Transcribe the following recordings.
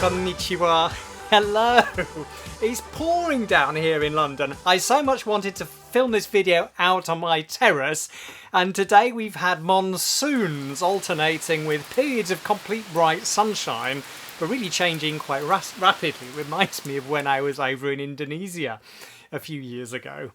Konnichiwa. Hello! It's pouring down here in London. I so much wanted to film this video out on my terrace, and today we've had monsoons alternating with periods of complete bright sunshine, but really changing quite rapidly. It reminds me of when I was over in Indonesia a few years ago.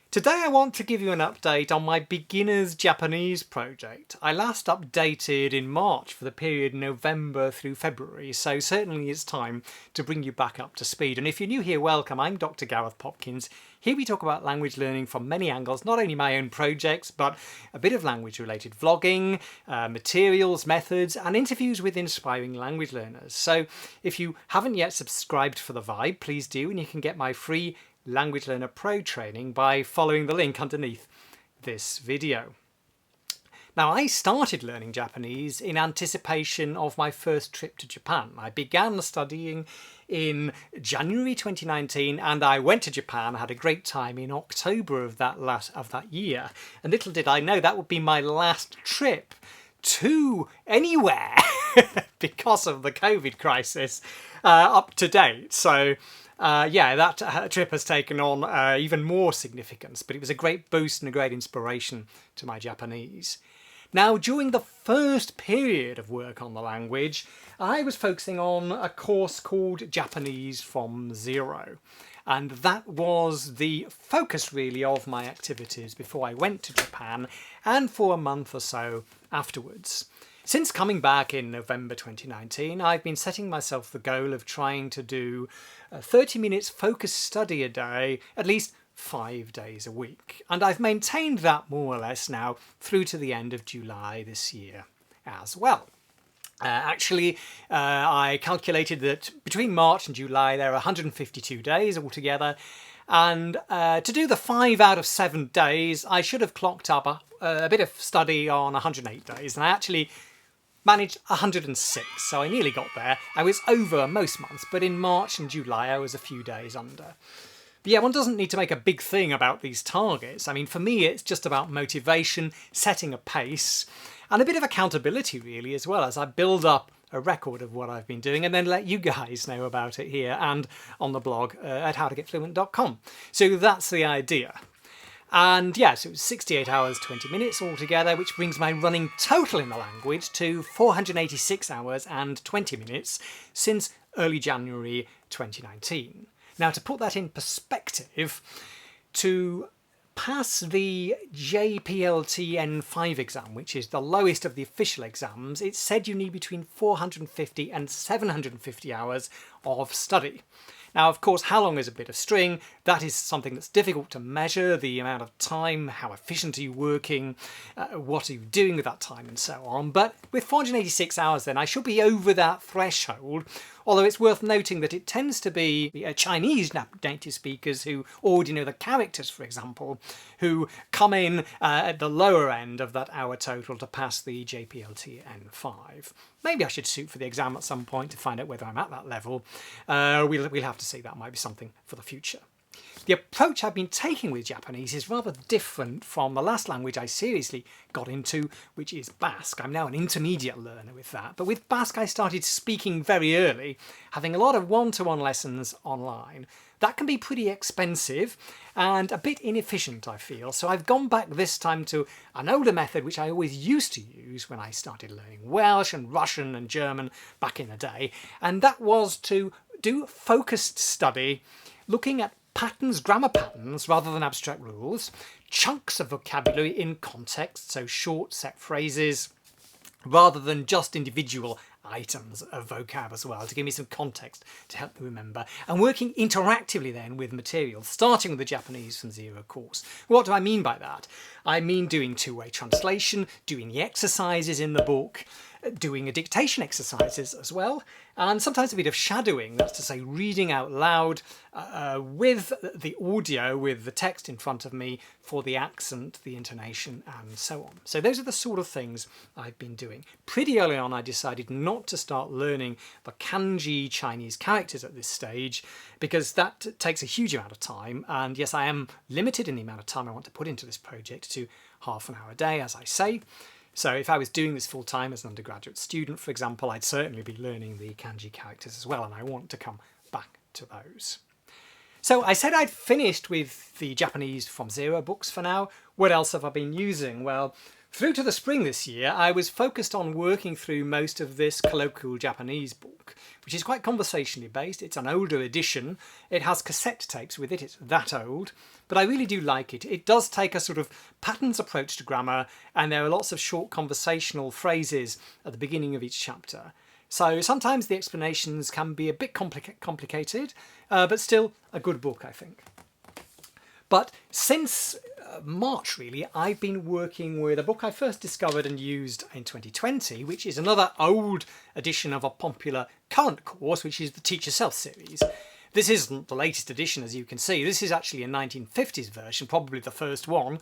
Today I want to give you an update on my beginner's Japanese project. I last updated in March for the period November through February, so certainly it's time to bring you back up to speed. And if you're new here, welcome. I'm Dr. Gareth Popkins. Here we talk about language learning from many angles, not only my own projects, but a bit of language-related vlogging, materials, methods, and interviews with inspiring language learners. So if you haven't yet subscribed for the Vibe, please do, and you can get my free Language Learner Pro training by following the link underneath this video. Now, I started learning Japanese in anticipation of my first trip to Japan. I began studying in January 2019 and I went to Japan. I had a great time in October of that year. And little did I know that would be my last trip to anywhere because of the COVID crisis up to date. So yeah, that trip has taken on even more significance, but it was a great boost and a great inspiration to my Japanese. Now, during the first period of work on the language, I was focusing on a course called Japanese from Zero. And that was the focus really of my activities before I went to Japan and for a month or so afterwards. Since coming back in November 2019, I've been setting myself the goal of trying to do 30 minutes focused study a day, at least 5 days a week. And I've maintained that more or less now through to the end of July this year as well. I calculated that between March and July there are 152 days altogether, and to do the 5 out of 7 days I should have clocked up a bit of study on 108 days, and I actually managed 106, so I nearly got there. I was over most months, but in March and July I was a few days under. But yeah, one doesn't need to make a big thing about these targets. I mean, for me it's just about motivation, setting a pace, and a bit of accountability really as well, as I build up a record of what I've been doing and then let you guys know about it here and on the blog at howtogetfluent.com. So that's the idea. And yeah, so it was 68 hours, 20 minutes altogether, which brings my running total in the language to 486 hours and 20 minutes since early January 2019. Now, to put that in perspective, to pass the JPLT N5 exam, which is the lowest of the official exams, it said you need between 450 and 750 hours of study. Now, of course, how long is a bit of string? That is something that's difficult to measure, the amount of time, how efficient are you working, what are you doing with that time and so on. But with 486 hours then, I should be over that threshold, although it's worth noting that it tends to be Chinese native speakers who already know the characters, for example, who come in at the lower end of that hour total to pass the JPLT N5. Maybe I should shoot for the exam at some point to find out whether I'm at that level. We'll have to see. That might be something for the future. The approach I've been taking with Japanese is rather different from the last language I seriously got into, which is Basque. I'm now an intermediate learner with that, but with Basque I started speaking very early, having a lot of one-to-one lessons online. That can be pretty expensive and a bit inefficient, I feel, so I've gone back this time to an older method which I always used to use when I started learning Welsh and Russian and German back in the day, and that was to do focused study looking at patterns, grammar patterns, rather than abstract rules, chunks of vocabulary in context, so short set phrases, rather than just individual items of vocab as well, to give me some context to help me remember, and working interactively then with materials, starting with the Japanese from Zero course. What do I mean by that? I mean doing two-way translation, doing the exercises in the book, doing a dictation exercises as well, and sometimes a bit of shadowing, that's to say reading out loud with the audio, with the text in front of me for the accent, the intonation and so on. So those are the sort of things I've been doing. Pretty early on I decided not to start learning the kanji Chinese characters at this stage because that takes a huge amount of time, and yes, I am limited in the amount of time I want to put into this project to half an hour a day, as I say. So if I was doing this full-time as an undergraduate student, for example, I'd certainly be learning the kanji characters as well, and I want to come back to those. So I said I'd finished with the Japanese from Zero books for now. What else have I been using? Well, through to the spring this year, I was focused on working through most of this colloquial Japanese book, which is quite conversationally based. It's an older edition. It has cassette tapes with it. It's that old. But I really do like it. It does take a sort of patterns approach to grammar, and there are lots of short conversational phrases at the beginning of each chapter. So sometimes the explanations can be a bit complicated, but still a good book, I think. But since March, really, I've been working with a book I first discovered and used in 2020, which is another old edition of a popular current course, which is the Teach Yourself series. This isn't the latest edition, as you can see. This is actually a 1950s version, probably the first one,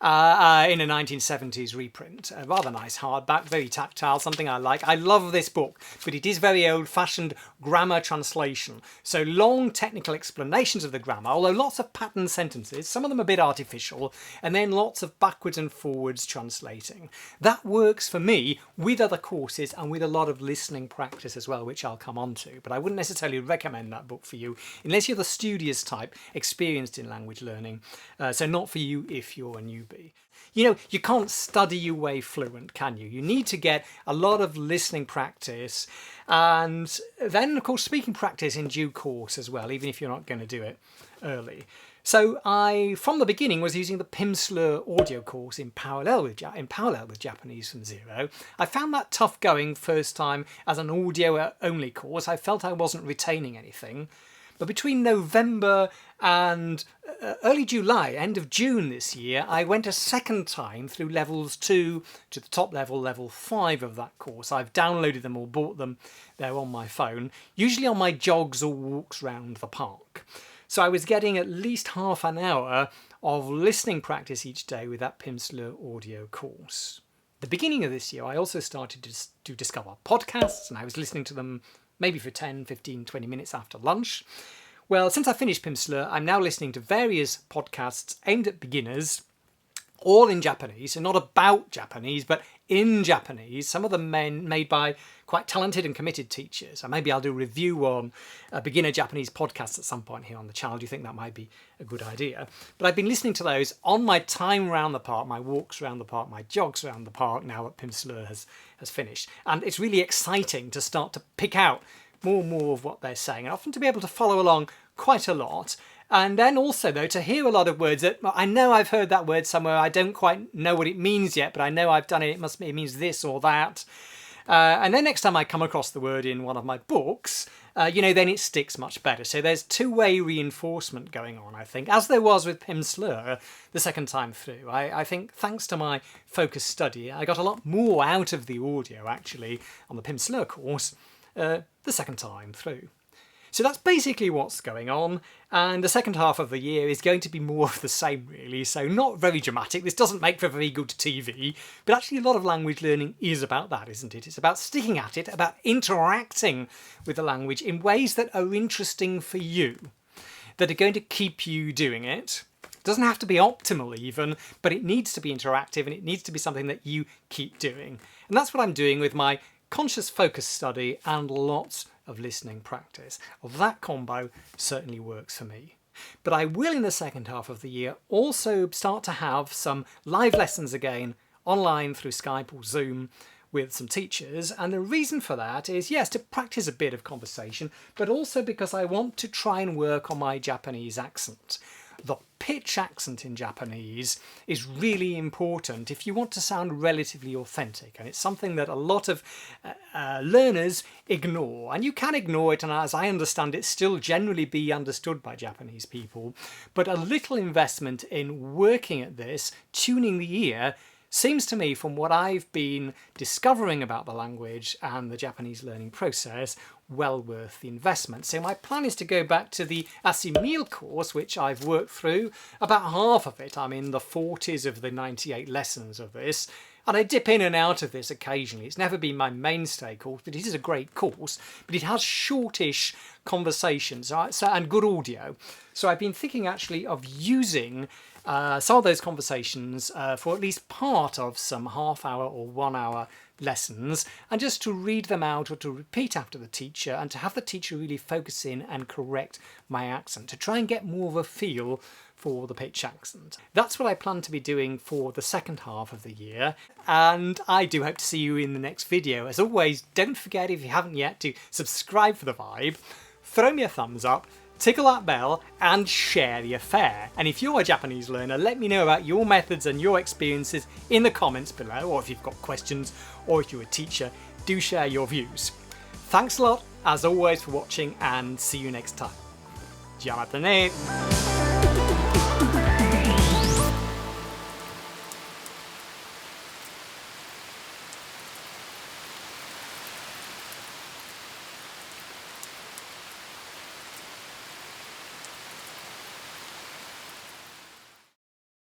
in a 1970s reprint. A rather nice hardback, very tactile, something I like. I love this book, but it is very old-fashioned grammar translation. So long technical explanations of the grammar, although lots of pattern sentences, some of them a bit artificial, and then lots of backwards and forwards translating. That works for me with other courses and with a lot of listening practice as well, which I'll come on to. But I wouldn't necessarily recommend that book for you unless you're the studious type, experienced in language learning. So not for you if you're a newbie. You know, you can't study your way fluent, can you? You need to get a lot of listening practice and then, of course, speaking practice in due course as well, even if you're not going to do it early. So I, from the beginning, was using the Pimsleur audio course in parallel with Japanese from Zero. I found that tough going first time as an audio-only course. I felt I wasn't retaining anything. But between November and early July, end of June this year, I went a second time through levels 2 to the top level, level 5 of that course. I've downloaded them or bought them. They're on my phone, usually on my jogs or walks round the park. So I was getting at least half an hour of listening practice each day with that Pimsleur audio course. At the beginning of this year, I also started to discover podcasts, and I was listening to them maybe for 10, 15, 20 minutes after lunch. Well, since I finished Pimsleur, I'm now listening to various podcasts aimed at beginners, all in Japanese, and not about Japanese, but in Japanese, some of them made by quite talented and committed teachers. And maybe I'll do a review on a beginner Japanese podcast at some point here on the channel. Do you think that might be a good idea? But I've been listening to those on my time around the park, my walks around the park, my jogs around the park, now that Pimsleur has finished. And it's really exciting to start to pick out more and more of what they're saying, and often to be able to follow along quite a lot. And then also, though, to hear a lot of words that I know I've heard that word somewhere, I don't quite know what it means yet, but I know I've done it, it means this or that. And then next time I come across the word in one of my books, then it sticks much better. So there's two-way reinforcement going on, I think, as there was with Pimsleur the second time through. I think thanks to my focused study, I got a lot more out of the audio, actually, on the Pimsleur course the second time through. So that's basically what's going on, and the second half of the year is going to be more of the same, really, so not very dramatic. This doesn't make for very good TV, but actually a lot of language learning is about that, isn't it? It's about sticking at it, about interacting with the language in ways that are interesting for you, that are going to keep you doing it. It doesn't have to be optimal even, but it needs to be interactive, and it needs to be something that you keep doing. And that's what I'm doing with my conscious focus study and lots of listening practice. Well, that combo certainly works for me. But I will, in the second half of the year, also start to have some live lessons again online through Skype or Zoom with some teachers. And the reason for that is, yes, to practice a bit of conversation, but also because I want to try and work on my Japanese accent. The pitch accent in Japanese is really important if you want to sound relatively authentic, and it's something that a lot of learners ignore. And you can ignore it, and as I understand it, still generally be understood by Japanese people. But a little investment in working at this, tuning the ear, seems to me, from what I've been discovering about the language and the Japanese learning process, well worth the investment. So my plan is to go back to the Asimil course, which I've worked through about half of it. I'm in the 40s of the 98 lessons of this, and I dip in and out of this occasionally. It's never been my mainstay course, but it is a great course. But it has shortish conversations and good audio. So I've been thinking actually of using some of those conversations for at least part of some half-hour or 1 hour lessons, and just to read them out or to repeat after the teacher, and to have the teacher really focus in and correct my accent to try and get more of a feel for the pitch accent. That's what I plan to be doing for the second half of the year, and I do hope to see you in the next video. As always, don't forget, if you haven't yet, to subscribe for the vibe, throw me a thumbs up, tickle that bell, and share the affair. And if you're a Japanese learner, let me know about your methods and your experiences in the comments below, or if you've got questions, or if you're a teacher, do share your views. Thanks a lot, as always, for watching, and see you next time. じゃあまたね。